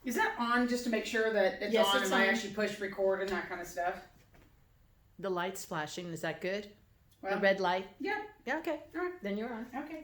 Is that on just to make sure that it's Yes, on it's and I on. actually push record and that kind of stuff? The light's flashing. Is that good? Well, The red light? yeah, Yeah, okay. all right, Then you're on. okay.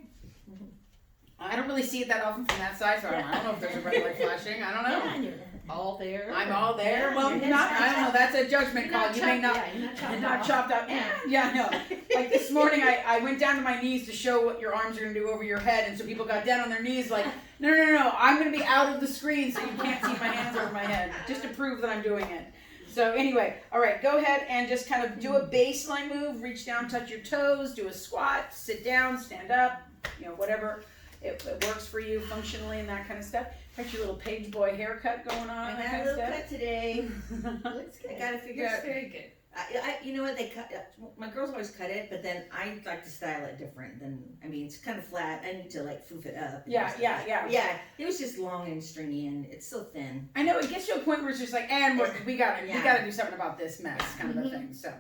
I don't really see it that often from that side, so I don't know if there's a red light flashing. I don't know. Yeah, and you're all there. I'm all there. Yeah, Well, your head's not. I don't know. That's a judgment You're call. not You may chopped- not. Yeah, you're not chopped You're not off. chopped up. Yeah, no. Like this morning, I went down to my knees to show what your arms are gonna do over your head, and so people got down on their knees like, no, I'm gonna be out of the screen so you can't see my hands over my head, just to prove that I'm doing it. So anyway, all right, go ahead and just kind of do a baseline move. Reach down, touch your toes, do a squat, sit down, stand up, whatever. It works for you functionally and that kind of stuff. Got your little page boy haircut going on. I and that got a kind little of cut today. Looks I gotta figure Looks out. very good. You know what they cut? My girls always cut it, but then I like to style it different. It's kind of flat. I need to like foof it up. Yeah. Yeah, it was just long and stringy, and it's so thin. I know it gets to a point where it's just like, and we gotta do something about this mess, kind of a thing. So,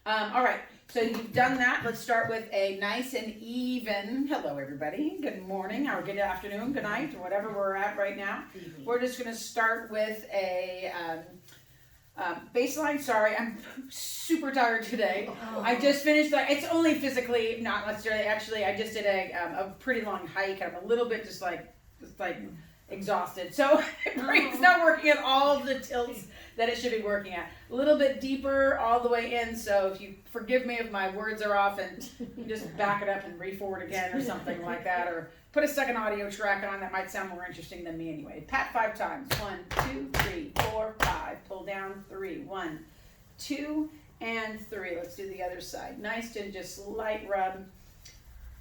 all right. So you've done that. Let's start with a nice and even. Hello, everybody. Good morning, or good afternoon, good night, or whatever we're at right now. We're just gonna start with a baseline. Sorry, I'm super tired today. I just finished. It's only physically, not necessarily. Actually, I just did a pretty long hike. I'm a little bit just like exhausted. So my brain's not working at all the tilts that it should be working at. A little bit deeper all the way in. So if you forgive me if my words are off, and you just back it up and re-forward again or something like that, or put a second audio track on that might sound more interesting than me anyway. Pat 5 times. 1, 2, 3, 4, 5. Pull down 3. 1, 2, and 3. Let's do the other side. Nice and just light rub.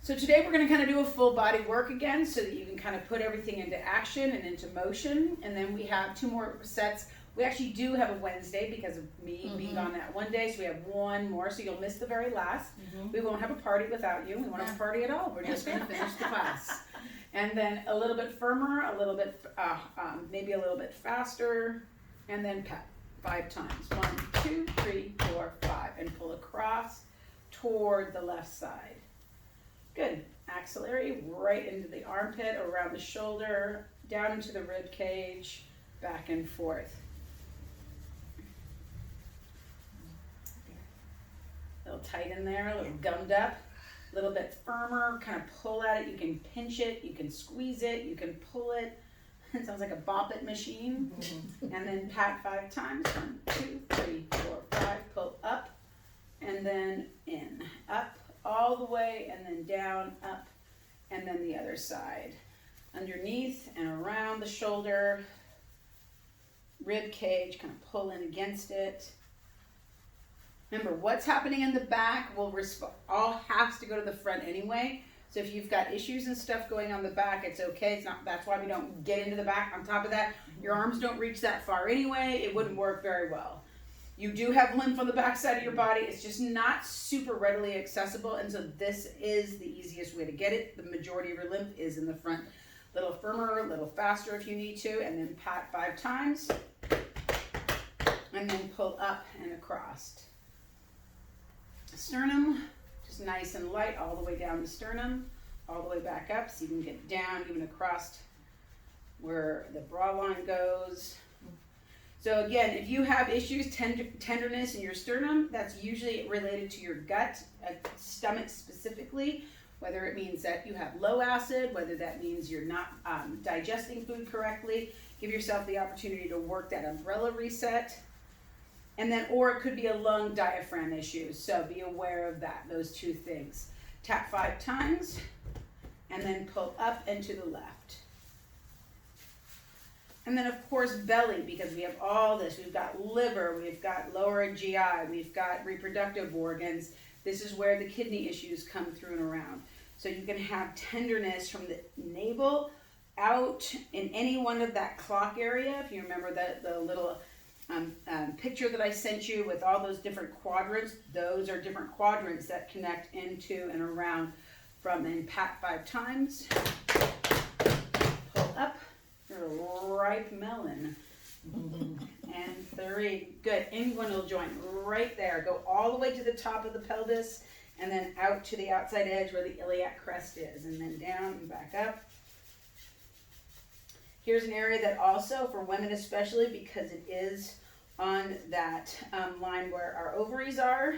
So today we're going to kind of do a full body work again so that you can kind of put everything into action and into motion. And then we have 2 more sets. We actually do have a Wednesday because of me being gone that one day. So we have 1 more. So you'll miss the very last. We won't have a party without you. We won't have a party at all. We're just going to finish the class. And then a little bit firmer, a little bit, maybe a little bit faster. And then pat 5 times. 1, 2, 3, 4, 5. And pull across toward the left side. Good. Axillary right into the armpit, around the shoulder, down into the rib cage, back and forth. A little tight in there, a little gummed up, a little bit firmer, kind of pull at it. You can pinch it, you can squeeze it, you can pull it. It sounds like a bop it machine. And then pat 5 times. 1, 2, 3, 4, 5. Pull up and then in. Up all the way and then down, up, and then the other side. Underneath and around the shoulder, rib cage, kind of pull in against it. Remember, what's happening in the back all has to go to the front anyway. So if you've got issues and stuff going on the back, it's okay. It's not. That's why we don't get into the back. On top of that, your arms don't reach that far anyway. It wouldn't work very well. You do have lymph on the back side of your body. It's just not super readily accessible. And so this is the easiest way to get it. The majority of your lymph is in the front. A little firmer, a little faster if you need to. And then pat 5 times. And then pull up and across. Sternum, just nice and light all the way down the sternum. All the way back up so you can get down even across where the bra line goes. So again, if you have issues, tenderness in your sternum, that's usually related to your gut, stomach specifically, whether it means that you have low acid, whether that means you're not digesting food correctly. Give yourself the opportunity to work that umbrella reset. And then, or it could be a lung diaphragm issue, so be aware of that, those 2 things. Tap 5 times, and then pull up and to the left. And then of course belly, because we have all this. We've got liver, we've got lower GI, we've got reproductive organs. This is where the kidney issues come through and around. So you can have tenderness from the navel out in any one of that clock area. If you remember the little picture that I sent you with all those different quadrants, those are different quadrants that connect into and around from in pat 5 times. Pull up. Ripe melon. And 3. Good. Inguinal joint right there. Go all the way to the top of the pelvis and then out to the outside edge where the iliac crest is. And then down and back up. Here's an area that also, for women especially, because it is on that line where our ovaries are.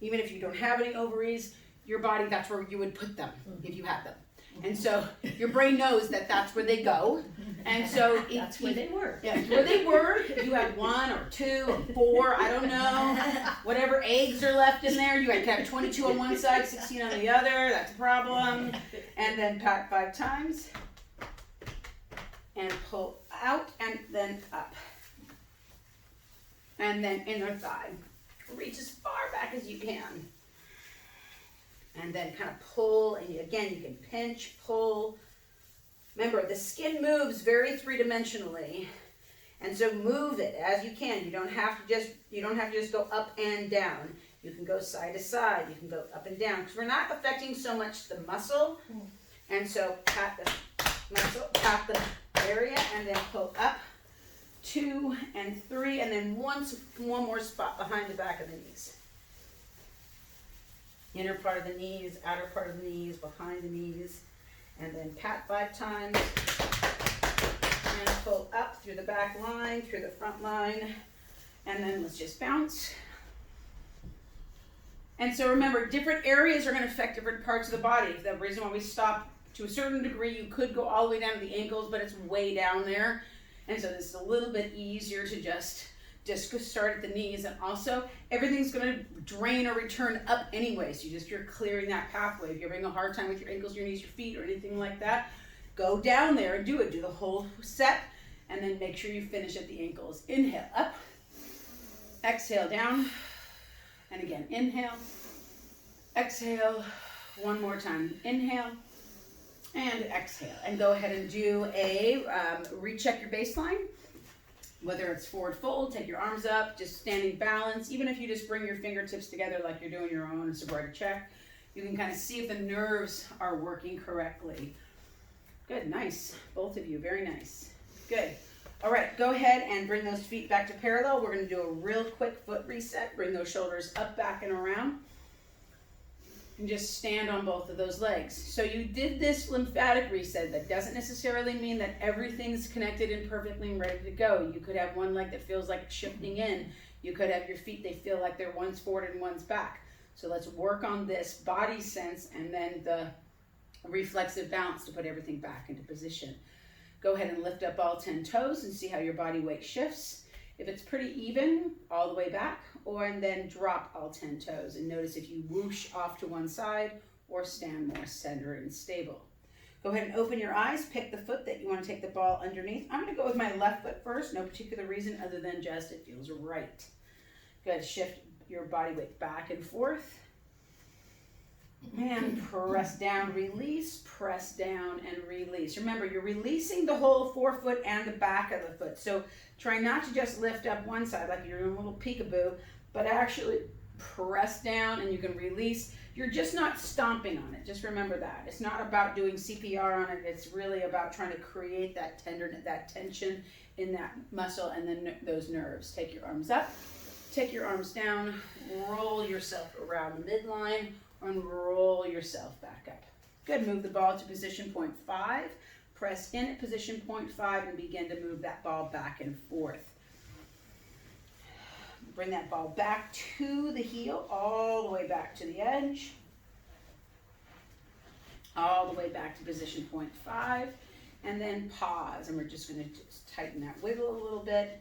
Even if you don't have any ovaries, your body, that's where you would put them if you had them. And so your brain knows that that's where they go. And so That's where they were. Yeah, where they were. If you have 1 or 2 or 4, I don't know, whatever eggs are left in there, you have 22 on one side, 16 on the other. That's a problem. And then pat 5 times. And pull out and then up. And then inner thigh. Reach as far back as you can. And then kind of pull, and again, you can pinch, pull. Remember, the skin moves very three-dimensionally. And so move it as you can. You don't have to just go up and down. You can go side to side. You can go up and down. Because we're not affecting so much the muscle. And so pat the muscle, pat the area, and then pull up. 2 and 3, and then one more spot behind the back of the knees. Inner part of the knees, outer part of the knees, behind the knees, and then pat 5 times, and pull up through the back line, through the front line, and then let's just bounce. And so remember, different areas are going to affect different parts of the body. The reason why we stop to a certain degree, you could go all the way down to the ankles, but it's way down there. And so this is a little bit easier to just start at the knees. And also, everything's going to drain or return up anyway. So you're clearing that pathway. If you're having a hard time with your ankles, your knees, your feet, or anything like that, go down there and do it. Do the whole set, and then make sure you finish at the ankles. Inhale, up. Exhale, down. And again, inhale. Exhale. One more time. Inhale. And exhale, and go ahead and do a recheck your baseline, whether it's forward fold, take your arms up, just standing balance. Even if you just bring your fingertips together like you're doing your own sobriety check, you can kind of see if the nerves are working correctly. Good, nice, both of you, very nice. Good. All right, go ahead and bring those feet back to parallel. We're going to do a real quick foot reset. Bring those shoulders up, back, and around. And just stand on both of those legs. So you did this lymphatic reset. That doesn't necessarily mean that everything's connected and perfectly ready to go. You could have one leg that feels like it's shifting in. You could have your feet, they feel like they're one's forward and one's back. So let's work on this body sense and then the reflexive balance to put everything back into position. Go ahead and lift up all 10 toes and see how your body weight shifts. If it's pretty even, all the way back, and then drop all 10 toes. And notice if you whoosh off to one side or stand more centered and stable. Go ahead and open your eyes, pick the foot that you want to take the ball underneath. I'm going to go with my left foot first, no particular reason other than just it feels right. Good, shift your body weight back and forth. And press down, release, press down and release. Remember, you're releasing the whole forefoot and the back of the foot. So try not to just lift up one side like you're doing a little peekaboo, but actually press down and you can release. You're just not stomping on it. Just remember that. It's not about doing CPR on it. It's really about trying to create that tenderness, that tension in that muscle and then those nerves. Take your arms up, take your arms down, roll yourself around the midline, and roll yourself back up. Good, move the ball to position point 5. Press in at position point 5 and begin to move that ball back and forth. Bring that ball back to the heel, all the way back to the edge. All the way back to position point 5. And then pause, and we're just going to tighten that wiggle a little bit.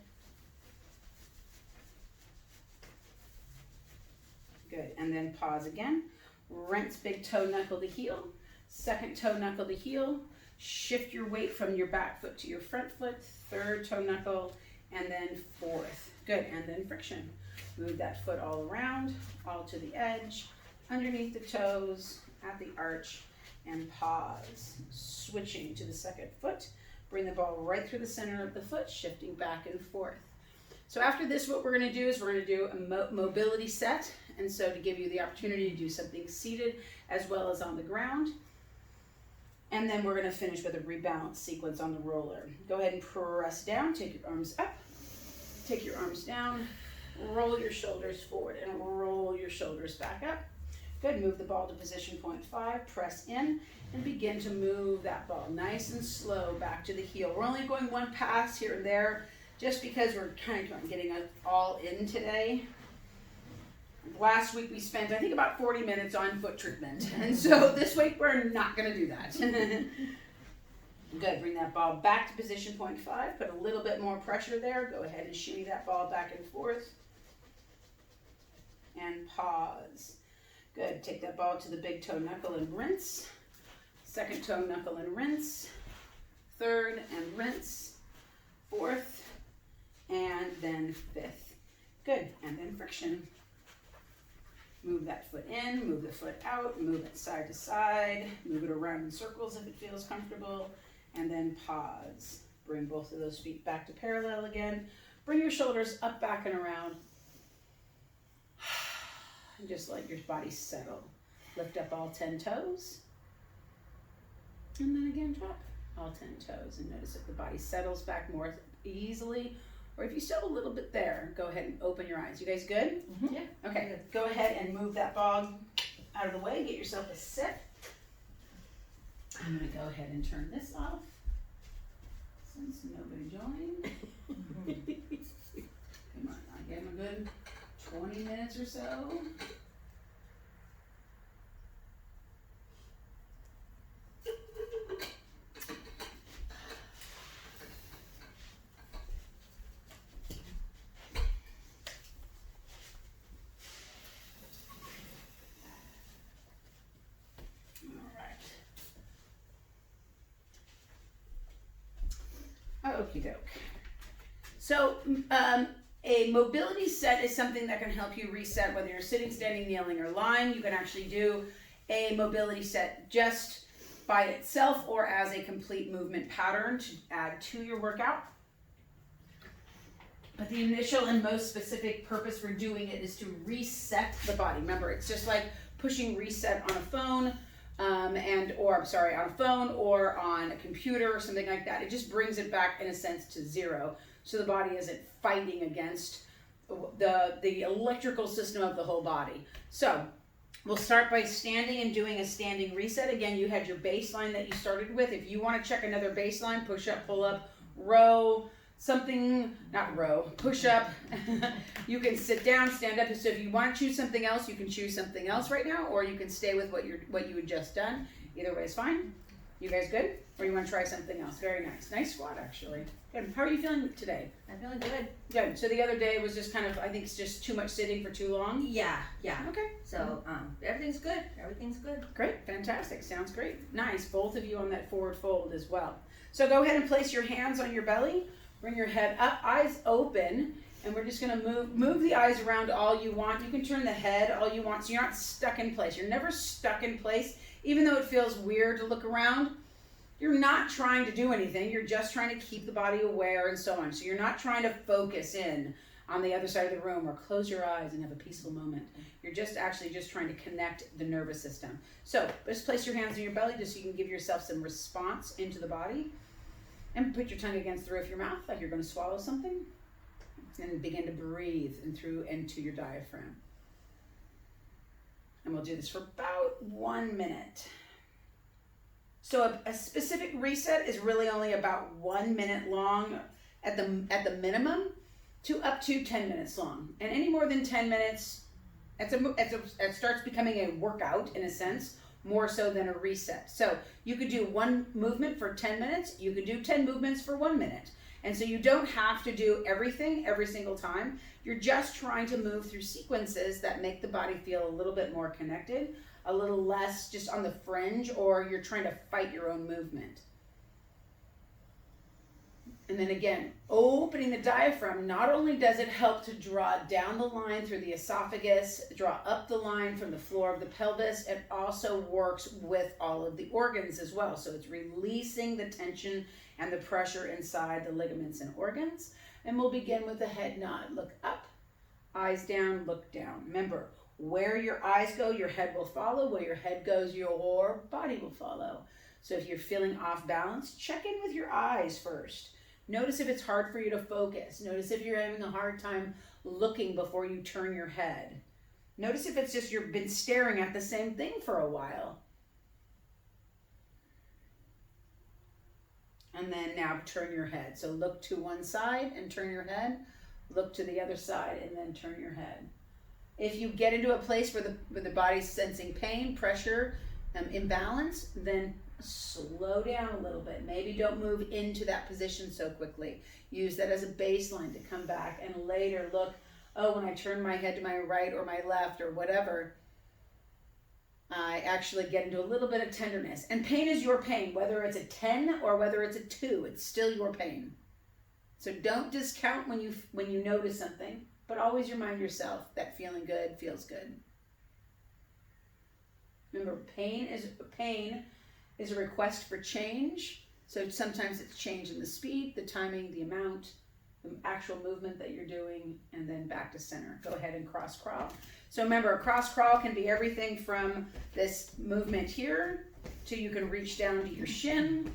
Good, and then pause again. Rinse big toe knuckle to heel, second toe knuckle to heel, shift your weight from your back foot to your front foot, third toe knuckle, and then fourth. Good, and then friction. Move that foot all around, all to the edge, underneath the toes, at the arch, and pause. Switching to the second foot, bring the ball right through the center of the foot, shifting back and forth. So after this, what we're going to do is we're going to do a mobility set. And so to give you the opportunity to do something seated as well as on the ground. And then we're going to finish with a rebalance sequence on the roller. Go ahead and press down, take your arms up, take your arms down, roll your shoulders forward and roll your shoulders back up. Good, move the ball to position point 5, press in, and begin to move that ball nice and slow back to the heel. We're only going one pass here and there, just because we're kind of getting it all in today. Last week we spent, I think, about 40 minutes on foot treatment, and so this week we're not going to do that. Good, bring that ball back to position point 5, put a little bit more pressure there, go ahead and shimmy that ball back and forth, and pause. Good, take that ball to the big toe knuckle and rinse, second toe knuckle and rinse, third and rinse, fourth, and then fifth. Good, and then friction. Move that foot in, move the foot out, move it side to side, move it around in circles if it feels comfortable, and then pause. Bring both of those feet back to parallel again. Bring your shoulders up, back, and around. And just let your body settle. Lift up all 10 toes. And then again, drop all 10 toes. And notice if the body settles back more easily, or if you still have a little bit there, go ahead and open your eyes. You guys good? Mm-hmm. Yeah. Okay, go ahead and move that ball out of the way. Get yourself a sit. I'm going to go ahead and turn this off since nobody joined. Come on, I gave them a good 20 minutes or so. Okie doke. So, a mobility set is something that can help you reset whether you're sitting, standing, kneeling, or lying. You can actually do a mobility set just by itself or as a complete movement pattern to add to your workout. But the initial and most specific purpose for doing it is to reset the body. Remember, it's just like pushing reset on a phone. On a phone or on a computer or something like that. It just brings it back in a sense to zero. So the body isn't fighting against the electrical system of the whole body. So we'll start by standing and doing a standing reset. Again, you had your baseline that you started with. If you want to check another baseline, push up, pull up, row, push up. You can sit down, stand up. So if you want to choose something else, you can choose something else right now, or you can stay with what you had just done. Either way is fine. You guys good? Or you want to try something else? Very nice. Nice squat, actually. Good. How are you feeling today? I'm feeling good. Good. So the other day was just kind of, I think it's just too much sitting for too long. Yeah. Okay. So everything's good. Everything's good. Great. Fantastic. Sounds great. Nice. Both of you on that forward fold as well. So go ahead and place your hands on your belly. Bring your head up, eyes open, and we're just going to move the eyes around all you want. You can turn the head all you want, so you're not stuck in place. You're never stuck in place, even though it feels weird to look around. You're not trying to do anything. You're just trying to keep the body aware and so on. So you're not trying to focus in on the other side of the room or close your eyes and have a peaceful moment. You're just trying to connect the nervous system. So just place your hands on your belly just so you can give yourself some response into the body. And put your tongue against the roof of your mouth like you're going to swallow something. And begin to breathe into your diaphragm. And we'll do this for about 1 minute. So a specific reset is really only about 1 minute long at the minimum to up to 10 minutes long. And any more than 10 minutes, it starts becoming a workout in a sense, more so than a reset. So you could do one movement for 10 minutes. You could do 10 movements for 1 minute. And so you don't have to do everything every single time. You're just trying to move through sequences that make the body feel a little bit more connected, a little less just on the fringe, or you're trying to fight your own movement. And then again, opening the diaphragm, not only does it help to draw down the line through the esophagus, draw up the line from the floor of the pelvis, it also works with all of the organs as well. So it's releasing the tension and the pressure inside the ligaments and organs. And we'll begin with the head nod. Look up, eyes down, look down. Remember, where your eyes go, your head will follow. Where your head goes, your body will follow. So if you're feeling off balance, check in with your eyes first. Notice if it's hard for you to focus. Notice if you're having a hard time looking before you turn your head. Notice if it's just you've been staring at the same thing for a while. And then now turn your head. So look to one side and turn your head. Look to the other side and then turn your head. If you get into a place where the body's sensing pain, pressure, imbalance, then slow down a little bit. Maybe don't move into that position so quickly. Use that as a baseline to come back and later look, oh, when I turn my head to my right or my left or whatever, I actually get into a little bit of tenderness. And pain is your pain, whether it's a 10 or whether it's a 2, it's still your pain. So don't discount when you notice something, but always remind yourself that feeling good feels good. Remember, pain is a request for change. So sometimes it's change in the speed, the timing, the amount, the actual movement that you're doing, and then back to center. Go ahead and cross crawl. So remember, a cross crawl can be everything from this movement here to you can reach down to your shin,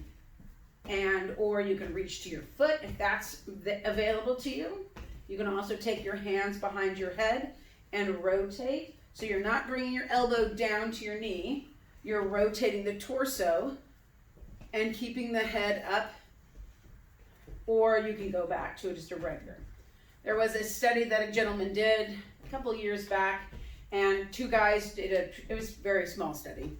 or you can reach to your foot if that's available to you. You can also take your hands behind your head and rotate. So you're not bringing your elbow down to your knee. You're rotating the torso and keeping the head up, or you can go back to just a regular. There was a study that a gentleman did a couple years back, and 2 guys did it was a very small study.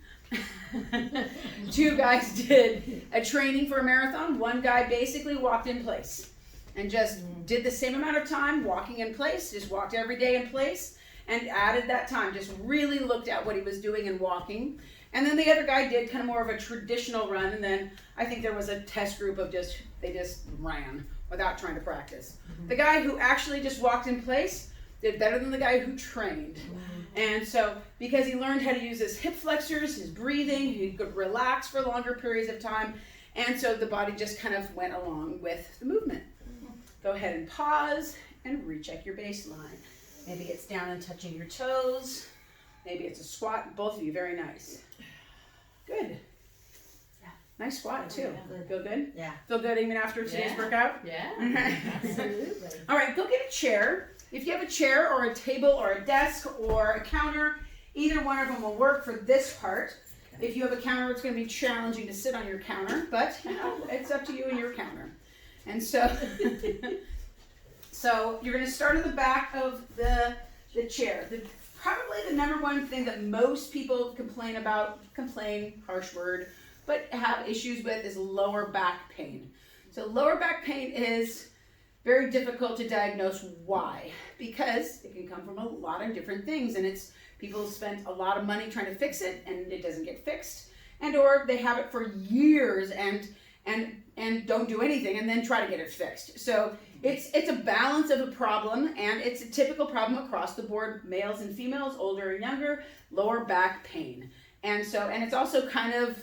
2 guys did a training for a marathon. One guy basically walked in place and just did the same amount of time walking in place, just walked every day in place and added that time, just really looked at what he was doing and walking. And then the other guy did kind of more of a traditional run, and then I think there was a test group of they just ran without trying to practice. The guy who actually just walked in place did better than the guy who trained. And so, because he learned how to use his hip flexors, his breathing, he could relax for longer periods of time, and so the body just kind of went along with the movement. Go ahead and pause and recheck your baseline. Maybe it's down and touching your toes. Maybe it's a squat. Both of you, very nice. Good. Yeah. Nice squat too. Yeah. Feel good? Yeah. Feel good even after today's workout? Yeah, absolutely. All right, go get a chair. If you have a chair or a table or a desk or a counter, either one of them will work for this part. If you have a counter, it's going to be challenging to sit on your counter, but it's up to you and your counter. And so, so you're going to start at the back of the chair. Probably the number one thing that most people complain, harsh word, but have issues with is lower back pain. So lower back pain is very difficult to diagnose. Why? Because it can come from a lot of different things, and people spent a lot of money trying to fix it and it doesn't get fixed, and or they have it for years and don't do anything and then try to get it fixed. So it's a balance of a problem, and it's a typical problem across the board, males and females, older and younger, lower back pain. And it's also kind of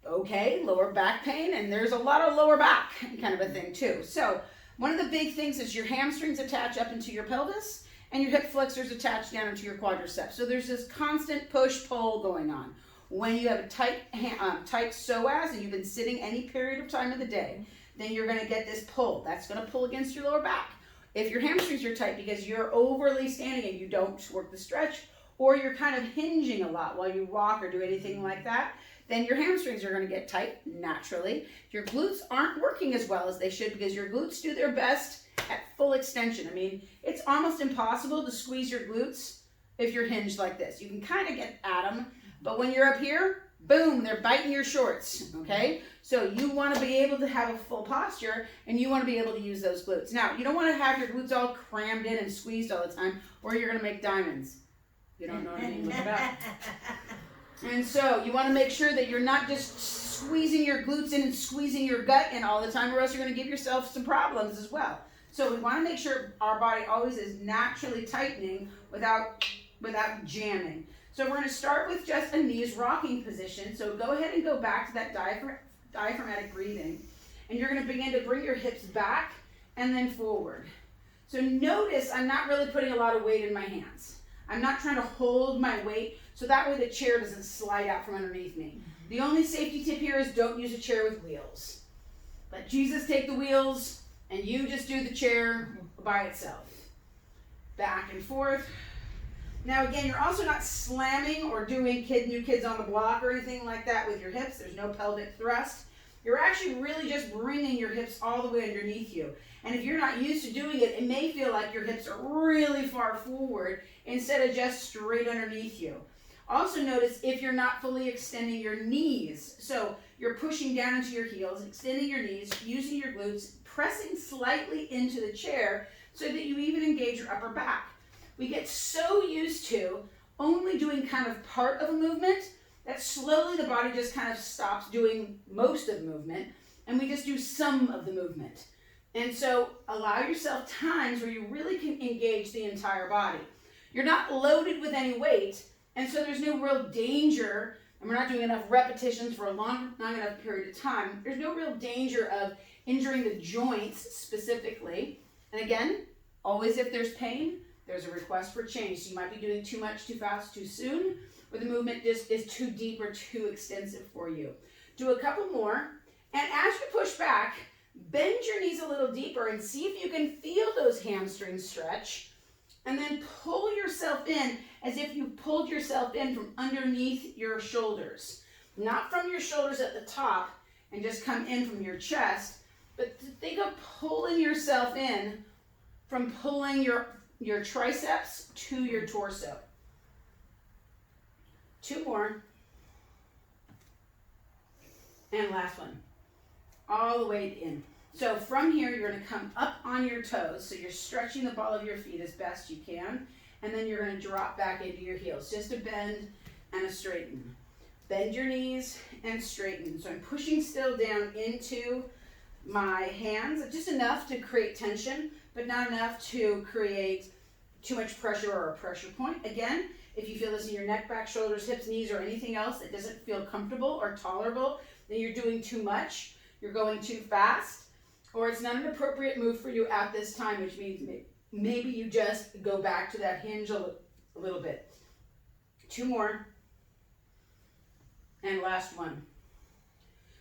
okay, lower back pain, and there's a lot of lower back kind of a thing too. So one of the big things is your hamstrings attach up into your pelvis and your hip flexors attach down into your quadriceps. So there's this constant push-pull going on. When you have a tight psoas and you've been sitting any period of time of the day, then you're going to get this pull. That's going to pull against your lower back. If your hamstrings are tight because you're overly standing and you don't work the stretch, or you're kind of hinging a lot while you walk or do anything like that, then your hamstrings are going to get tight naturally. Your glutes aren't working as well as they should because your glutes do their best at full extension. I mean, it's almost impossible to squeeze your glutes if you're hinged like this. You can kind of get at them, but when you're up here, boom, they're biting your shorts, okay? So you want to be able to have a full posture, and you want to be able to use those glutes. Now, you don't want to have your glutes all crammed in and squeezed all the time, or you're going to make diamonds. You don't know what I mean? Look it up. And so you want to make sure that you're not just squeezing your glutes in and squeezing your gut in all the time, or else you're going to give yourself some problems as well. So we want to make sure our body always is naturally tightening without jamming. So we're going to start with just a knees rocking position. So go ahead and go back to that diaphragmatic breathing. And you're going to begin to bring your hips back and then forward. So notice I'm not really putting a lot of weight in my hands. I'm not trying to hold my weight so that way the chair doesn't slide out from underneath me. The only safety tip here is don't use a chair with wheels. Let Jesus take the wheels and you just do the chair by itself. Back and forth. Now again, you're also not slamming or doing new kids on the block or anything like that with your hips. There's no pelvic thrust. You're actually really just bringing your hips all the way underneath you. And if you're not used to doing it, it may feel like your hips are really far forward instead of just straight underneath you. Also notice if you're not fully extending your knees. So you're pushing down into your heels, extending your knees, using your glutes, pressing slightly into the chair so that you even engage your upper back. We get so used to only doing kind of part of a movement that slowly the body just kind of stops doing most of the movement and we just do some of the movement. And so allow yourself times where you really can engage the entire body. You're not loaded with any weight, and so there's no real danger, and we're not doing enough repetitions for a long enough period of time. There's no real danger of injuring the joints specifically. And again, always if there's pain, there's a request for change. So you might be doing too much, too fast, too soon, or the movement just is too deep or too extensive for you. Do a couple more, and as you push back, bend your knees a little deeper and see if you can feel those hamstrings stretch, and then pull yourself in as if you pulled yourself in from underneath your shoulders. Not from your shoulders at the top and just come in from your chest, but think of pulling yourself in from pulling your triceps to your torso. 2 more. And last one. All the way in. So from here, you're going to come up on your toes. So you're stretching the ball of your feet as best you can. And then you're going to drop back into your heels. Just a bend and a straighten. Bend your knees and straighten. So I'm pushing still down into my hands. Just enough to create tension, but not enough to create too much pressure or a pressure point. Again, if you feel this in your neck, back, shoulders, hips, knees, or anything else that doesn't feel comfortable or tolerable, then you're doing too much, you're going too fast, or it's not an appropriate move for you at this time, which means maybe you just go back to that hinge a little bit. 2 more. And last one.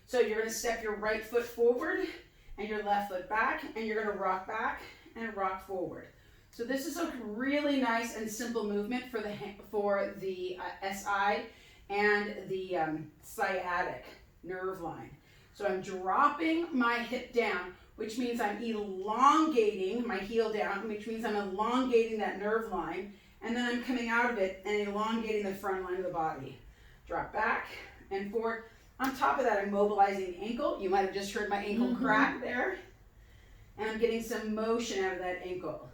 So you're going to step your right foot forward and your left foot back, and you're going to rock back and rock forward. So this is a really nice and simple movement for the SI and the sciatic nerve line. So I'm dropping my hip down, which means I'm elongating my heel down, which means I'm elongating that nerve line, and then I'm coming out of it and elongating the front line of the body. Drop back and forward. On top of that, I'm mobilizing the ankle. You might have just heard my ankle crack there. And I'm getting some motion out of that ankle.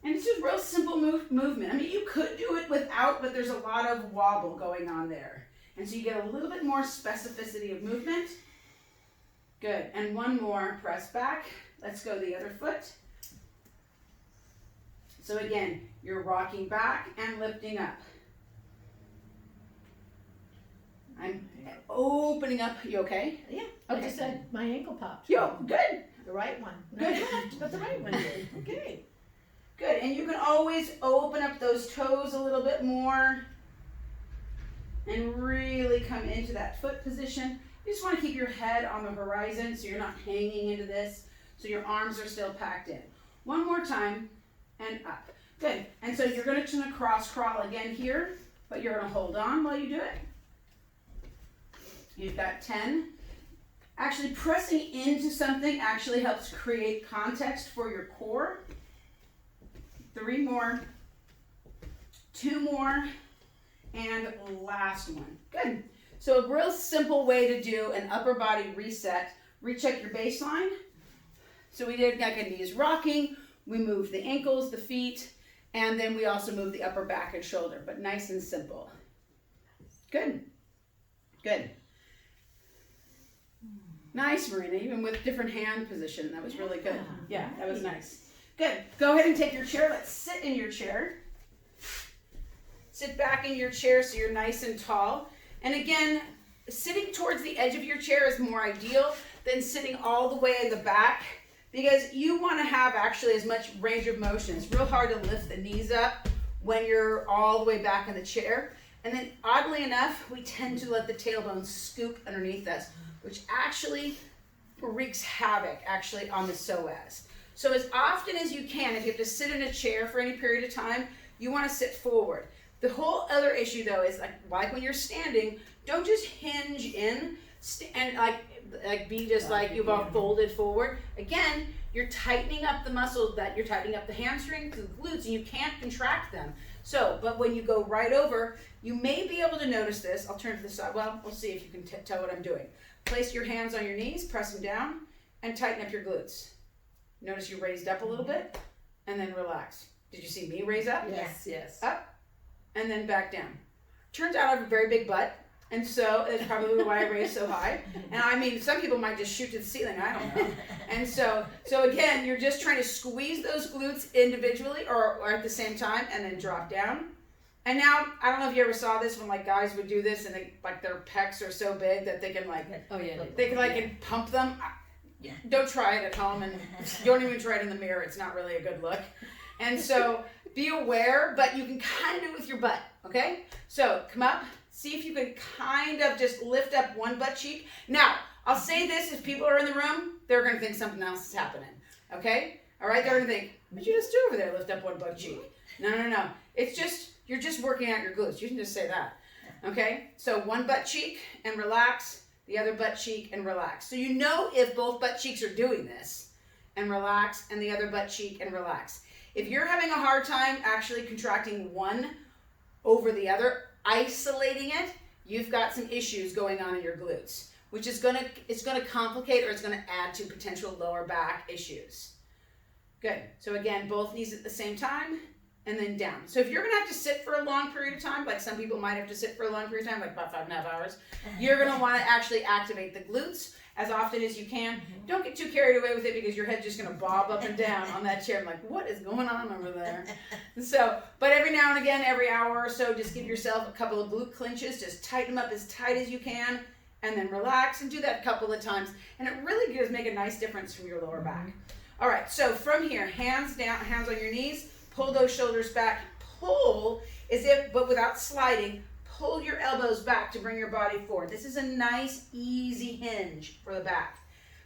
And it's just real simple movement. I mean, you could do it without, but there's a lot of wobble going on there. And so you get a little bit more specificity of movement. Good. And one more, press back. Let's go the other foot. So again, you're rocking back and lifting up. I'm opening up. You okay? Yeah. Okay. I just said my ankle popped. Yo, good. The right one. Good. Not the left, but the right one did. Okay. Good. And you can always open up those toes a little bit more and really come into that foot position. You just want to keep your head on the horizon so you're not hanging into this, so your arms are still packed in. One more time and up. Good. And so you're going to cross crawl again here, but you're going to hold on while you do it. You've got 10. Actually, pressing into something actually helps create context for your core. 3 more. 2 more. And last one. Good. So a real simple way to do an upper body reset. Recheck your baseline. So we did neck and knees rocking. We moved the ankles, the feet, and then we also moved the upper back and shoulder, but nice and simple. Good. Good. Nice, Marina, even with different hand position. That was really good. Yeah, that was nice. Good. Go ahead and take your chair. Let's sit in your chair. Sit back in your chair so you're nice and tall. And again, sitting towards the edge of your chair is more ideal than sitting all the way in the back, because you want to have actually as much range of motion. It's real hard to lift the knees up when you're all the way back in the chair. And then oddly enough, we tend to let the tailbone scoop underneath us, which actually wreaks havoc on the psoas. So as often as you can, if you have to sit in a chair for any period of time, you want to sit forward. The whole other issue though is like when you're standing, don't just hinge in and like be just like you've all folded forward. Again, you're tightening up the muscles that you're tightening up the hamstrings, the glutes, and you can't contract them. So, but when you go right over, you may be able to notice this. I'll turn to the side. Well, we'll see if you can tell what I'm doing. Place your hands on your knees, press them down, and tighten up your glutes. Notice you raised up a little bit, and then relax. Did you see me raise up? Yes. Up, and then back down. Turns out I have a very big butt, and so that's probably why I raise so high. And I mean, some people might just shoot to the ceiling, I don't know. And so again, you're just trying to squeeze those glutes individually or at the same time, and then drop down. And now, I don't know if you ever saw this when like guys would do this and they like their pecs are so big that they can like, Oh yeah. they can like and pump them. Yeah. Don't try it at home, and don't even try it in the mirror. It's not really a good look. And so be aware, but you can kind of do it with your butt, okay? So come up, see if you can kind of just lift up one butt cheek. Now, I'll say this, if people are in the room, they're gonna think something else is happening, okay? All right, they're gonna think, what'd you just do over there, lift up one butt cheek? No. It's just, you're just working out your glutes. You can just say that, okay? So one butt cheek and relax, the other butt cheek and relax. So you know if both butt cheeks are doing this and relax, and the other butt cheek and relax. If you're having a hard time actually contracting one over the other, isolating it, you've got some issues going on in your glutes, which is it's gonna complicate or it's gonna add to potential lower back issues. Good. So again, both knees at the same time, and then down. So if you're gonna have to sit for a long period of time, like some people might have to sit for a long period of time, like about 5.5 hours, you're gonna wanna actually activate the glutes as often as you can. Don't get too carried away with it because your head's just gonna bob up and down on that chair. I'm like, what is going on over there? So, but every now and again, every hour or so, just give yourself a couple of glute clinches, just tighten them up as tight as you can, and then relax and do that a couple of times. And it really does make a nice difference from your lower back. All right, so from here, hands down, hands on your knees, pull those shoulders back. Pull as if, but without sliding, pull your elbows back to bring your body forward. This is a nice, easy hinge for the back.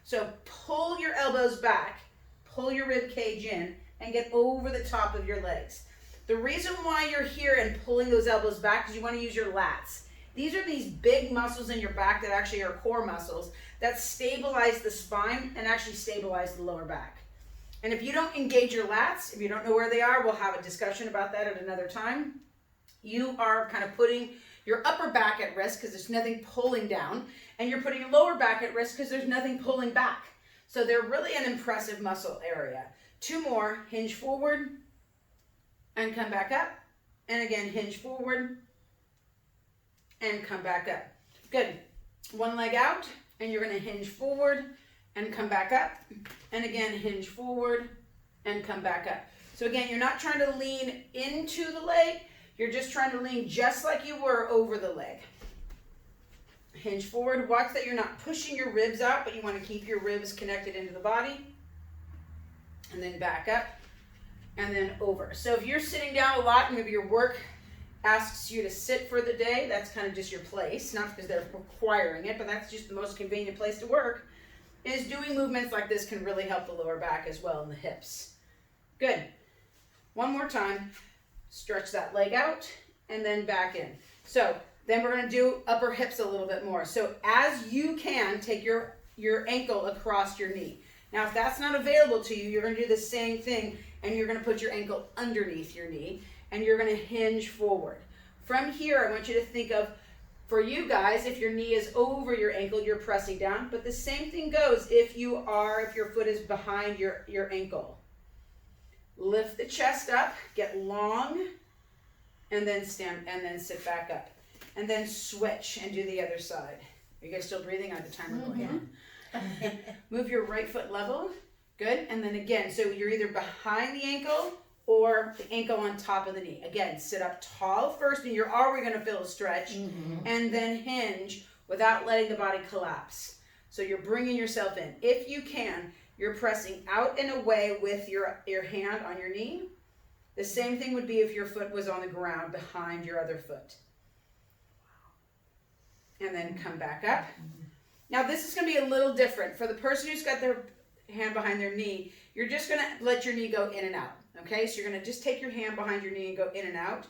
So pull your elbows back, pull your rib cage in, and get over the top of your legs. The reason why you're here and pulling those elbows back is you want to use your lats. These are these big muscles in your back that actually are core muscles that stabilize the spine and actually stabilize the lower back. And if you don't engage your lats, if you don't know where they are, we'll have a discussion about that at another time. You are kind of putting your upper back at risk because there's nothing pulling down, and you're putting your lower back at risk because there's nothing pulling back. So they're really an impressive muscle area. Two more, hinge forward and come back up. And again, hinge forward and come back up. Good. One leg out, and you're gonna hinge forward and come back up. And again, hinge forward and come back up. So again, you're not trying to lean into the leg, you're just trying to lean just like you were over the leg. Hinge forward, watch that you're not pushing your ribs out, but you wanna keep your ribs connected into the body. And then back up, and then over. So if you're sitting down a lot, maybe your work asks you to sit for the day, that's kind of just your place, not because they're requiring it, but that's just the most convenient place to work, is doing movements like this can really help the lower back as well and the hips. Good. One more time. Stretch that leg out and then back in. So then we're going to do upper hips a little bit more. So as you can, take your ankle across your knee. Now if that's not available to you, you're going to do the same thing, and you're going to put your ankle underneath your knee, and you're going to hinge forward. From here, I want you to think of, for you guys, if your knee is over your ankle, you're pressing down, but the same thing goes if your foot is behind your ankle. Lift the chest up, get long, and then stand, and then sit back up. And then switch and do the other side. Are you guys still breathing? I have the timer going on. Move your right foot level. Good. And then again, so you're either behind the ankle or the ankle on top of the knee. Again, sit up tall first, and you're already going to feel a stretch, and then hinge without letting the body collapse. So you're bringing yourself in. If you can, you're pressing out and away with your hand on your knee. The same thing would be if your foot was on the ground behind your other foot. And then come back up. Now this is going to be a little different. For the person who's got their hand behind their knee, you're just gonna let your knee go in and out. Okay, so you're gonna just take your hand behind your knee and go in and out.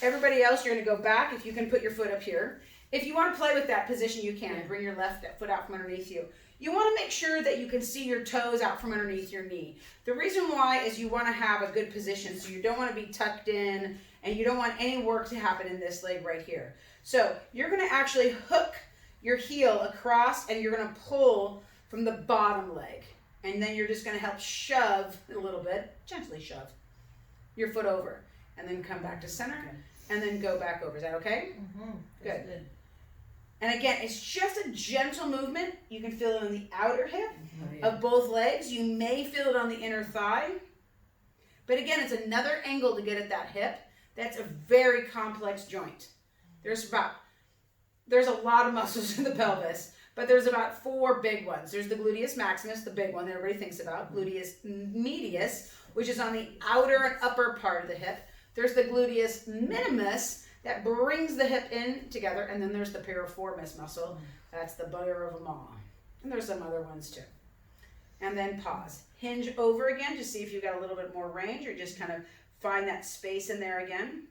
Everybody else, you're gonna go back. If you can put your foot up here. If you want to play with that position, you can. Bring your left foot out from underneath you. You want to make sure that you can see your toes out from underneath your knee. The reason why is you want to have a good position, so you don't want to be tucked in, and you don't want any work to happen in this leg right here. So you're going to actually hook your heel across, and you're going to pull from the bottom leg. And then you're just going to help shove a little bit, gently shove your foot over. And then come back to center, and then go back over. Is that okay? Mm-hmm. Good. And again, it's just a gentle movement. You can feel it on the outer hip of both legs. You may feel it on the inner thigh. But again, it's another angle to get at that hip. That's a very complex joint. There's a lot of muscles in the pelvis, but there's about 4 big ones. There's the gluteus maximus, the big one that everybody thinks about. Gluteus medius, which is on the outer and upper part of the hip. There's the gluteus minimus that brings the hip in together, and then there's the piriformis muscle. That's the butter of them all. And there's some other ones too. And then pause. Hinge over again to see if you've got a little bit more range, or just kind of find that space in there again.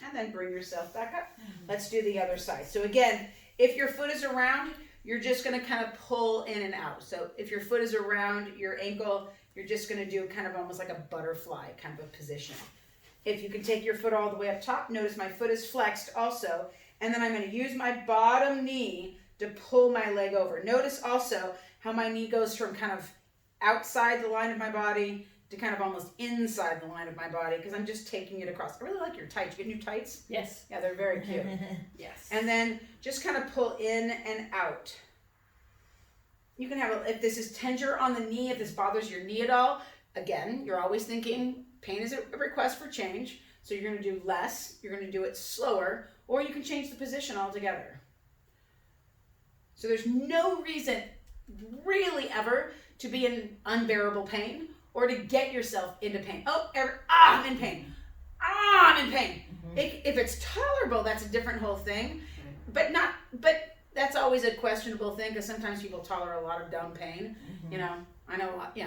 And then bring yourself back up. Let's do the other side. So again, if your foot is around, you're just going to kind of pull in and out. So if your foot is around your ankle, you're just going to do kind of almost like a butterfly kind of a position. If you can take your foot all the way up top, notice my foot is flexed also, and then I'm going to use my bottom knee to pull my leg over. Notice also how my knee goes from kind of outside the line of my body to kind of almost inside the line of my body, because I'm just taking it across. I really like your tights. You get new tights? Yes. Yeah, they're very cute. Yes. And then just kind of pull in and out. You can have, if this is tender on the knee, if this bothers your knee at all, again, you're always thinking pain is a request for change. So you're going to do less, you're going to do it slower, or you can change the position altogether. So there's no reason really ever to be in unbearable pain or to get yourself into pain. I'm in pain. I'm in pain. If it's tolerable, that's a different whole thing. But that's always a questionable thing, because sometimes people tolerate a lot of dumb pain. You know, I know a lot, you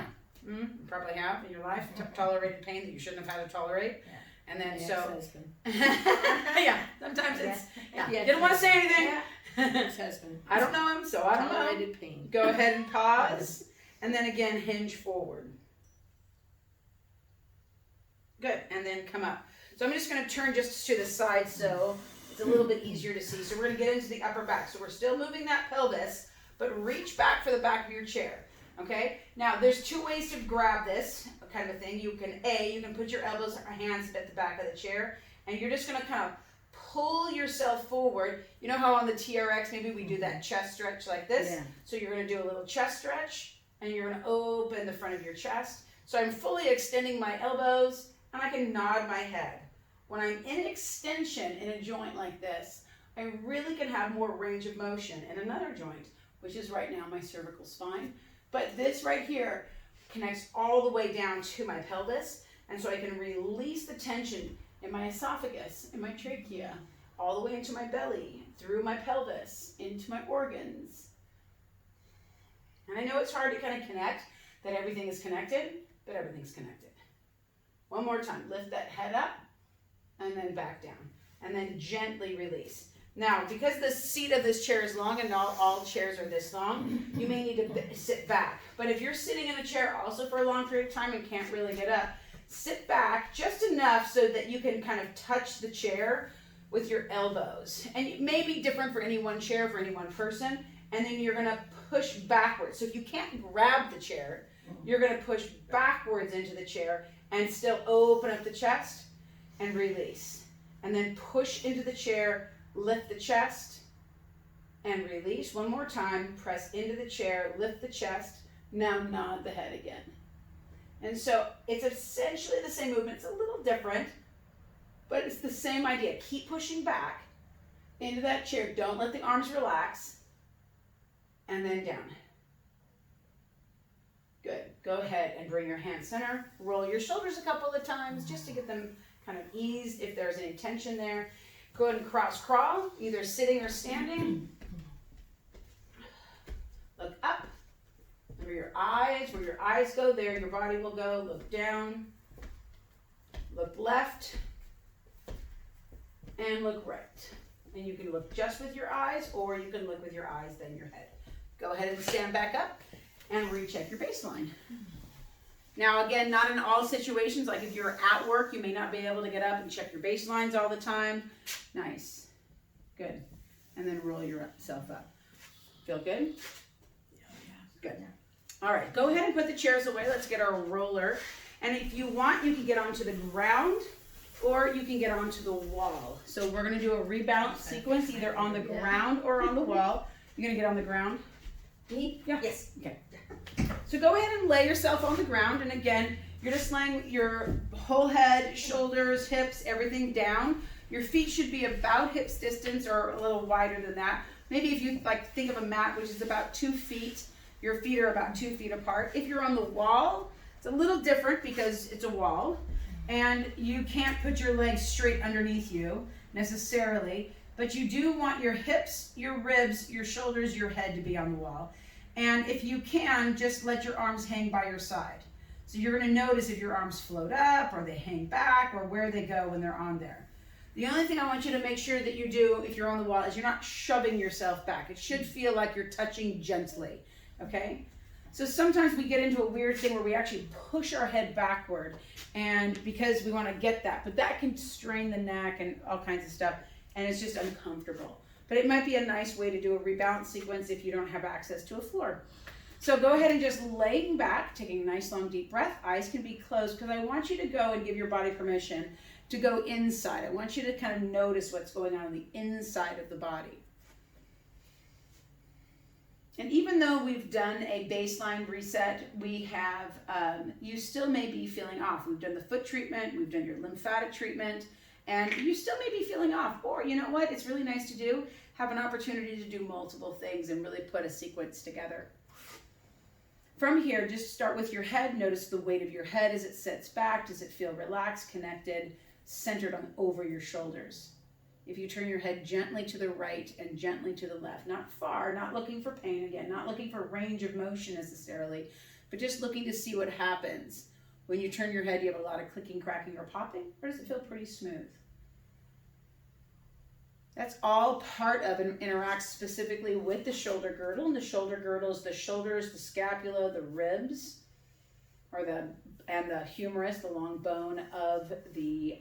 probably have in your life tolerated pain that you shouldn't have had to tolerate. And then sometimes it's, you don't want to say anything. Ex-husband. I don't know him, so I don't know. Tolerated pain. Go ahead and pause, and then again hinge forward. Good, and then come up. So I'm just going to turn just to the side so it's a little bit easier to see. So we're going to get into the upper back. So we're still moving that pelvis, but reach back for the back of your chair. Okay? Now, there's 2 ways to grab this kind of a thing. You can put your elbows or hands at the back of the chair, and you're just going to kind of pull yourself forward. You know how on the TRX maybe we do that chest stretch like this? Yeah. So you're going to do a little chest stretch, and you're going to open the front of your chest. So I'm fully extending my elbows, and I can nod my head. When I'm in extension in a joint like this, I really can have more range of motion in another joint, which is right now my cervical spine. But this right here connects all the way down to my pelvis, and so I can release the tension in my esophagus, in my trachea, all the way into my belly, through my pelvis, into my organs. And I know it's hard to kind of connect that everything is connected, but everything's connected. One more time, lift that head up, and then back down, and then gently release. Now, because the seat of this chair is long, and not all chairs are this long, you may need to sit back. But if you're sitting in a chair also for a long period of time and can't really get up, sit back just enough so that you can kind of touch the chair with your elbows. And it may be different for any one chair, for any one person, and then you're gonna push backwards. So if you can't grab the chair, you're gonna push backwards into the chair and still open up the chest and release. And then push into the chair, lift the chest, and release. One more time, press into the chair, lift the chest, now nod the head again. And so it's essentially the same movement. It's a little different, but it's the same idea. Keep pushing back into that chair. Don't let the arms relax. And then down. Good. Go ahead and bring your hands center. Roll your shoulders a couple of times just to get them kind of eased if there's any tension there. Go ahead and cross crawl, either sitting or standing. Look up Remember your eyes, where your eyes go, there your body will go. Look down, look left, and look right. And you can look just with your eyes, or you can look with your eyes, then your head. Go ahead and stand back up and recheck your baseline. Now again, not in all situations, like if you're at work, you may not be able to get up and check your baselines all the time. Nice, good. And then roll yourself up. Feel good? Good. All right, go ahead and put the chairs away. Let's get our roller. And if you want, you can get onto the ground or you can get onto the wall. So we're gonna do a rebalance sequence either on the ground or on the wall. You're gonna get on the ground? Me? Yeah. Yes. Okay. So go ahead and lay yourself on the ground. And again, you're just laying your whole head, shoulders, hips, everything down. Your feet should be about hips distance or a little wider than that. Maybe if you like think of a mat, which is about 2 feet, your feet are about 2 feet apart. If you're on the wall, it's a little different because it's a wall and you can't put your legs straight underneath you necessarily, but you do want your hips, your ribs, your shoulders, your head to be on the wall. And if you can, just let your arms hang by your side. So you're gonna notice if your arms float up or they hang back or where they go when they're on there. The only thing I want you to make sure that you do if you're on the wall is you're not shoving yourself back. It should feel like you're touching gently, okay? So sometimes we get into a weird thing where we actually push our head backward and because we wanna get that, but that can strain the neck and all kinds of stuff and it's just uncomfortable. But it might be a nice way to do a rebalance sequence if you don't have access to a floor. So go ahead and just lay back, taking a nice long deep breath. Eyes can be closed because I want you to go and give your body permission to go inside. I want you to kind of notice what's going on the inside of the body. And even though we've done a baseline reset, we have, you still may be feeling off. We've done the foot treatment, we've done your lymphatic treatment, and you still may be feeling off. Or you know what, it's really nice to do, have an opportunity to do multiple things and really put a sequence together. From here, just start with your head. Notice the weight of your head as it sits back. Does it feel relaxed, connected, centered on over your shoulders? If you turn your head gently to the right and gently to the left, not far, not looking for pain again, not looking for range of motion necessarily, but just looking to see what happens. When you turn your head, do you have a lot of clicking, cracking, or popping, or does it feel pretty smooth? That's all part of and interacts specifically with the shoulder girdle. And the shoulder girdle is the shoulders, the scapula, the ribs, and the humerus, the long bone of the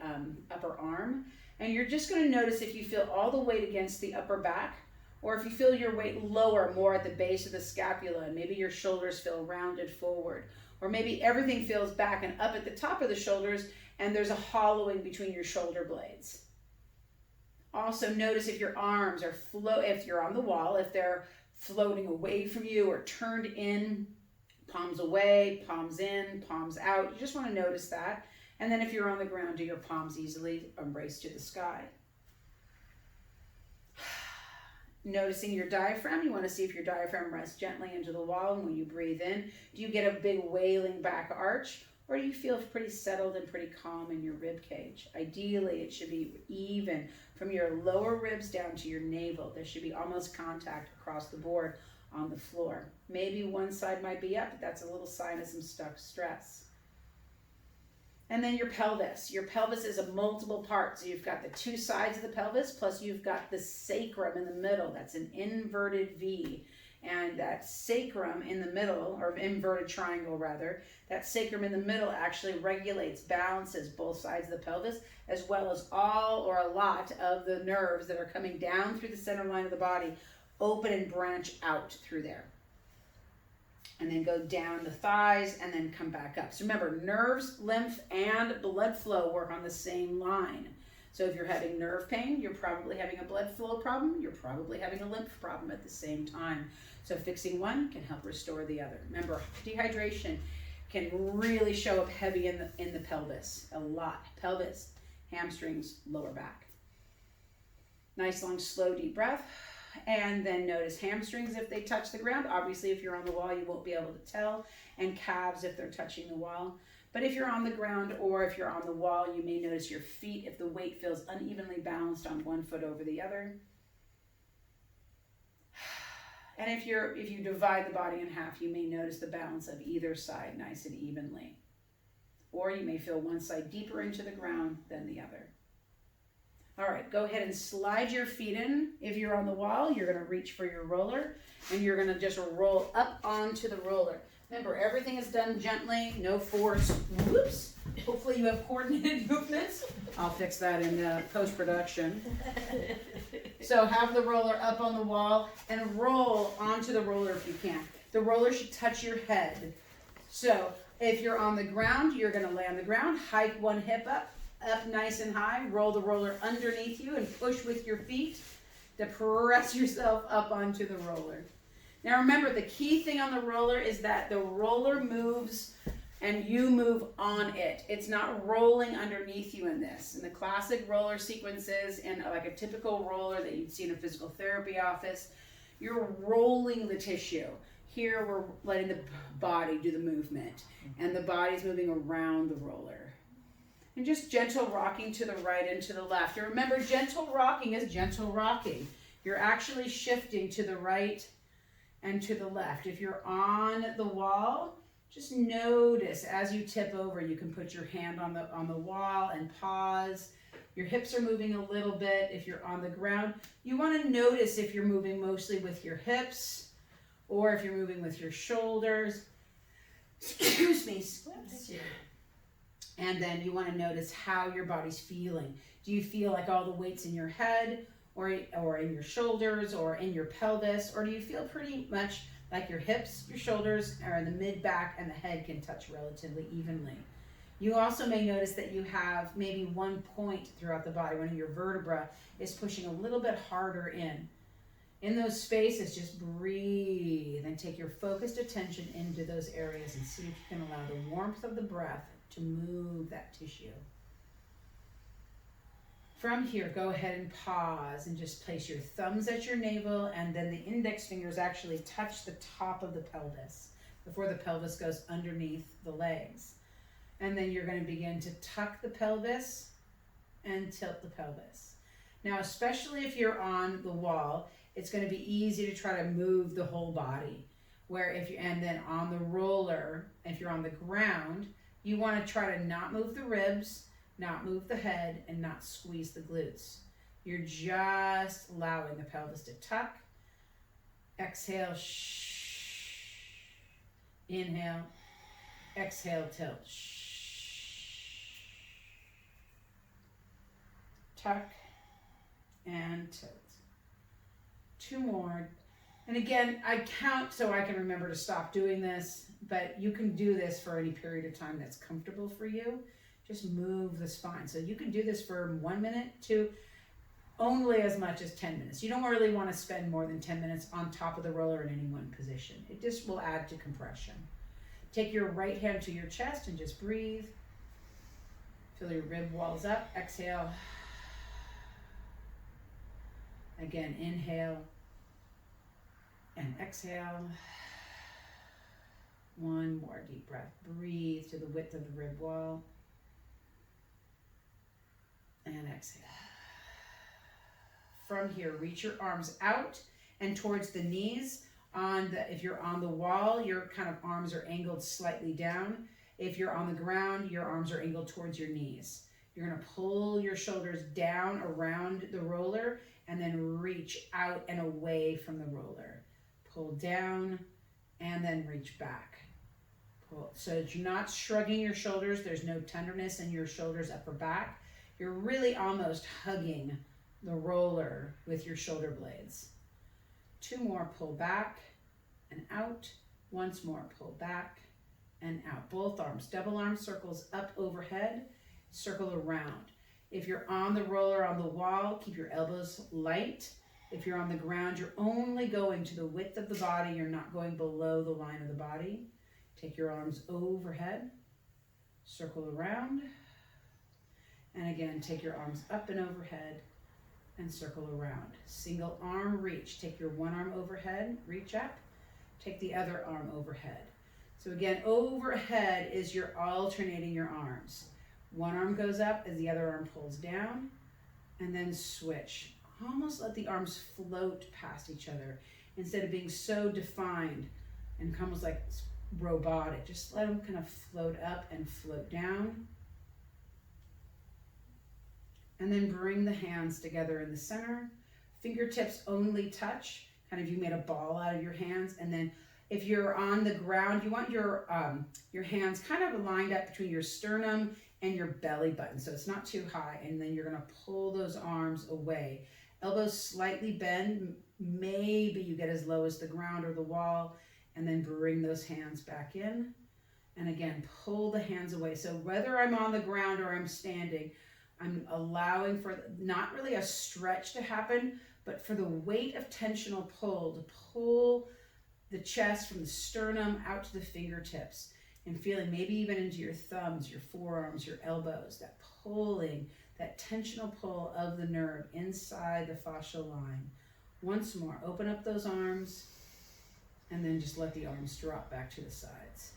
upper arm. And you're just going to notice if you feel all the weight against the upper back, or if you feel your weight lower more at the base of the scapula, and maybe your shoulders feel rounded forward, or maybe everything feels back and up at the top of the shoulders, and there's a hollowing between your shoulder blades. Also notice if your arms are if you're on the wall, if they're floating away from you or turned in, palms away, palms in, palms out. You just want to notice that. And then if you're on the ground, do your palms easily embrace to the sky. Noticing your diaphragm, you want to see if your diaphragm rests gently into the wall. And when you breathe in, do you get a big wailing back arch? Or do you feel pretty settled and pretty calm in your rib cage? Ideally, it should be even from your lower ribs down to your navel. There should be almost contact across the board on the floor. Maybe one side might be up, but that's a little sign of some stuck stress. And then your pelvis. Your pelvis is a multiple part. So you've got the two sides of the pelvis, plus you've got the sacrum in the middle. That's an inverted V. And that sacrum in the middle, or inverted triangle rather, that sacrum in the middle actually regulates, balances both sides of the pelvis, as well as all or a lot of the nerves that are coming down through the center line of the body, open and branch out through there. And then go down the thighs and then come back up. So remember, nerves, lymph, and blood flow work on the same line. So if you're having nerve pain, you're probably having a blood flow problem, you're probably having a lymph problem at the same time. So fixing one can help restore the other. Remember, dehydration can really show up heavy in the pelvis, a lot. Pelvis, hamstrings, lower back. Nice long slow deep breath. And then notice hamstrings if they touch the ground. Obviously, if you're on the wall, you won't be able to tell. And calves if they're touching the wall. But if you're on the ground or if you're on the wall, you may notice your feet if the weight feels unevenly balanced on one foot over the other. And if you divide the body in half, you may notice the balance of either side nice and evenly. Or you may feel one side deeper into the ground than the other. All right, go ahead and slide your feet in. If you're on the wall, you're gonna reach for your roller and you're gonna just roll up onto the roller. Remember, everything is done gently, no force. Whoops. Hopefully you have coordinated movements. I'll fix that in post-production. So have the roller up on the wall and roll onto the roller if you can. The roller should touch your head. So if you're on the ground, you're gonna lay on the ground, hike one hip up nice and high, roll the roller underneath you and push with your feet to press yourself up onto the roller. Now remember, the key thing on the roller is that the roller moves and you move on it. It's not rolling underneath you in this. In the classic roller sequences, and like a typical roller that you'd see in a physical therapy office, you're rolling the tissue. Here we're letting the body do the movement, and the body's moving around the roller. And just gentle rocking to the right and to the left. And remember, gentle rocking is gentle rocking. You're actually shifting to the right and to the left. If you're on the wall, just notice as you tip over, you can put your hand on the wall and pause. Your hips are moving a little bit. If you're on the ground, you want to notice if you're moving mostly with your hips or if you're moving with your shoulders. Excuse me. And then you want to notice how your body's feeling. Do you feel like all the weight's in your head or in your shoulders or in your pelvis? Or do you feel pretty much like your hips, your shoulders, or in the mid-back and the head can touch relatively evenly? You also may notice that you have maybe one point throughout the body, one of your vertebrae is pushing a little bit harder in. In those spaces, just breathe and take your focused attention into those areas and see if you can allow the warmth of the breath to move that tissue. From here, go ahead and pause and just place your thumbs at your navel, and then the index fingers actually touch the top of the pelvis before the pelvis goes underneath the legs. And then you're going to begin to tuck the pelvis and tilt the pelvis. Now, especially if you're on the wall, it's going to be easy to try to move the whole body. And then on the roller, if you're on the ground, you want to try to not move the ribs, not move the head, and not squeeze the glutes. You're just allowing the pelvis to tuck. Exhale, shh. Inhale, exhale, tilt. Shh. Tuck and tilt. 2 more. And again, I count so I can remember to stop doing this, but you can do this for any period of time that's comfortable for you. Just move the spine. So you can do this for 1 minute to only as much as 10 minutes. You don't really want to spend more than 10 minutes on top of the roller in any one position. It just will add to compression. Take your right hand to your chest and just breathe. Feel your rib walls up. Exhale. Again, inhale and exhale. 1 more deep breath. Breathe to the width of the rib wall. And exhale. From here, reach your arms out and towards the knees. If you're on the wall, your arms are angled slightly down. If you're on the ground, your arms are angled towards your knees. You're going to pull your shoulders down around the roller and then reach out and away from the roller. Pull down and then reach back. Pull. So you're not shrugging your shoulders. There's no tenderness in your shoulders up or back. You're really almost hugging the roller with your shoulder blades. 2 more, pull back and out. Once more, pull back and out. Both arms, double arm circles up overhead, circle around. If you're on the roller on the wall, keep your elbows light. If you're on the ground, you're only going to the width of the body. You're not going below the line of the body. Take your arms overhead, circle around. And again, take your arms up and overhead and circle around. Single arm reach. Take your one arm overhead, reach up. Take the other arm overhead. So again, overhead is you're alternating your arms. One arm goes up as the other arm pulls down, and then switch. Almost let the arms float past each other. instead of being so defined and almost like robotic. Just let them kind of float up and float down. And then bring the hands together in the center. Fingertips only touch, kind of you made a ball out of your hands. And then if you're on the ground, you want your hands kind of lined up between your sternum and your belly button, so it's not too high. And then you're gonna pull those arms away. Elbows slightly bend, maybe you get as low as the ground or the wall, and then bring those hands back in. And again, pull the hands away. So whether I'm on the ground or I'm standing, I'm allowing for not really a stretch to happen, but for the weight of tensional pull to pull the chest from the sternum out to the fingertips, and feeling maybe even into your thumbs, your forearms, your elbows, that pulling, that tensional pull of the nerve inside the fascial line. Once more, open up those arms, and then just let the arms drop back to the sides.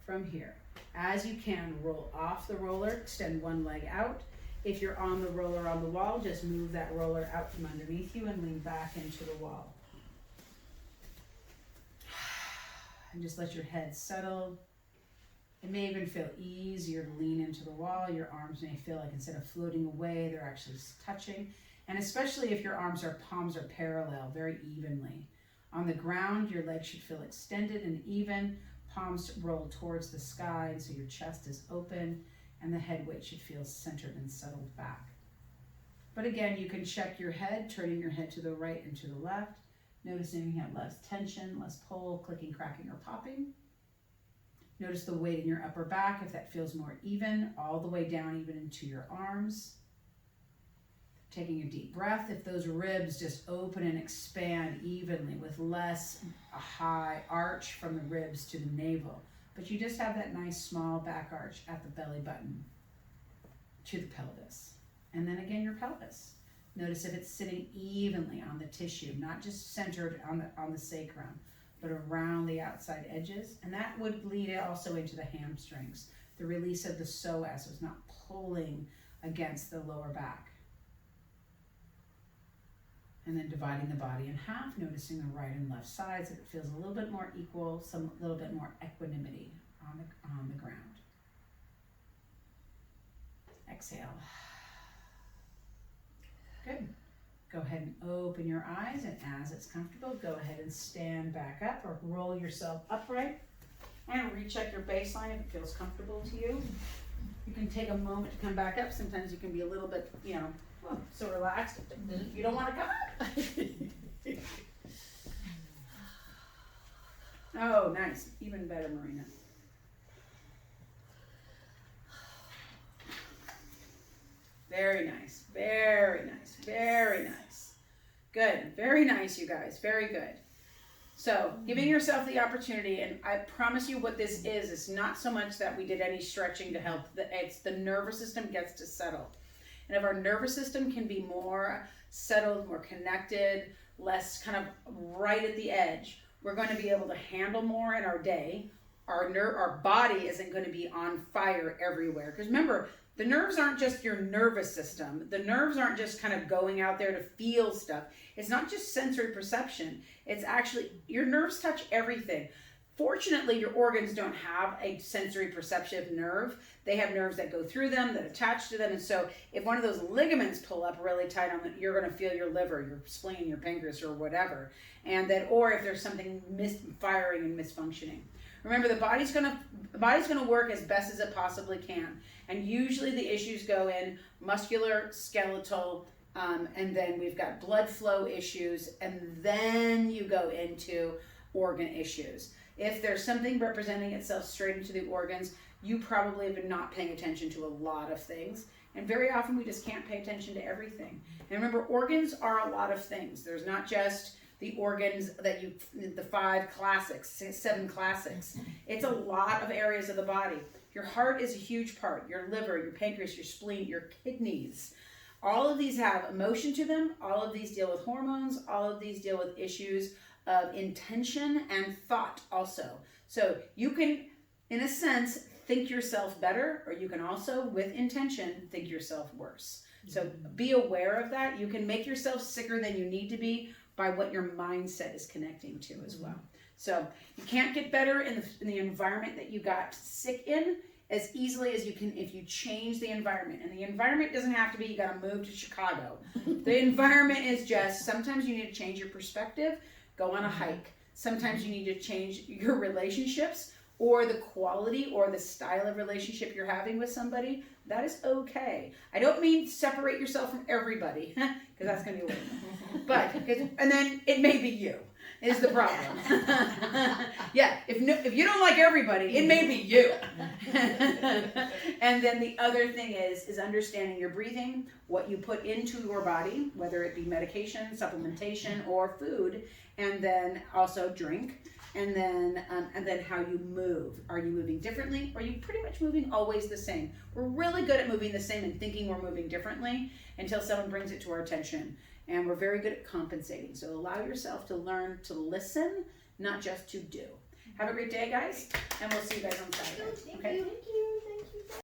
From here, as you can, roll off the roller, extend one leg out. If you're on the roller on the wall, just move that roller out from underneath you and lean back into the wall. And just let your head settle. It may even feel easier to lean into the wall. Your arms may feel like instead of floating away, they're actually touching. And especially if your palms are parallel, very evenly. On the ground, your legs should feel extended and even. Palms roll towards the sky, so your chest is open, and the head weight should feel centered and settled back. But again, you can check your head, turning your head to the right and to the left, noticing you have less tension, less pull, clicking, cracking, or popping. Notice the weight in your upper back, if that feels more even, all the way down even into your arms. Taking a deep breath, if those ribs just open and expand evenly with less a high arch from the ribs to the navel. But you just have that nice small back arch at the belly button to the pelvis. And then again, your pelvis. Notice if it's sitting evenly on the tissue, not just centered on the sacrum, but around the outside edges. And that would lead also into the hamstrings. The release of the psoas was not pulling against the lower back. And then dividing the body in half, noticing the right and left sides, that it feels a little bit more equal, a little bit more equanimity on the ground. Exhale. Good. Go ahead and open your eyes, and as it's comfortable, go ahead and stand back up or roll yourself upright and recheck your baseline if it feels comfortable to you. You can take a moment to come back up. Sometimes you can be a little bit, so relaxed. You don't want to come up? Oh, nice. Even better, Marina. Very nice. Very nice. Very nice. Good. Very nice, you guys. Very good. So, giving yourself the opportunity, and I promise you what this is, it's not so much that we did any stretching to help, it's the nervous system gets to settle. And if our nervous system can be more settled, more connected, less kind of right at the edge, we're going to be able to handle more in our day. Our body isn't going to be on fire everywhere. Because remember, the nerves aren't just your nervous system. The nerves aren't just kind of going out there to feel stuff. It's not just sensory perception. It's actually, your nerves touch everything. Fortunately, your organs don't have a sensory perceptive nerve. They have nerves that go through them, that attach to them. And so if one of those ligaments pull up really tight on it, you're going to feel your liver, your spleen, your pancreas, or whatever. And that, or if there's something misfiring and misfunctioning. Remember, the body's going to work as best as it possibly can. And usually the issues go in muscular, skeletal, and then we've got blood flow issues, and then you go into organ issues. If there's something representing itself straight into the organs, you probably have been not paying attention to a lot of things. And very often we just can't pay attention to everything. And remember, organs are a lot of things. There's not just the organs that the 5 classics, 7 classics. It's a lot of areas of the body. Your heart is a huge part. Your liver, your pancreas, your spleen, your kidneys. All of these have emotion to them. All of these deal with hormones. All of these deal with issues of intention and thought also. So you can, in a sense, think yourself better, or you can also, with intention, think yourself worse. So be aware of that. You can make yourself sicker than you need to be by what your mindset is connecting to as well. So you can't get better in the environment that you got sick in as easily as you can if you change the environment. And the environment doesn't have to be you got to move to Chicago. The environment is just sometimes you need to change your perspective, go on a hike. Sometimes you need to change your relationships or the quality or the style of relationship you're having with somebody. That is okay. I don't mean separate yourself from everybody because that's going to be weird. But and then it may be you. Is the problem. Yeah, if you don't like everybody, it may be you. And then the other thing is understanding your breathing, what you put into your body, whether it be medication, supplementation, or food, and then also drink, and then how you move. Are you moving differently, or are you pretty much moving always the same? We're really good at moving the same and thinking we're moving differently until someone brings it to our attention. And we're very good at compensating. So allow yourself to learn to listen, not just to do. Have a great day, guys. And we'll see you guys on Saturday. Okay? Thank you.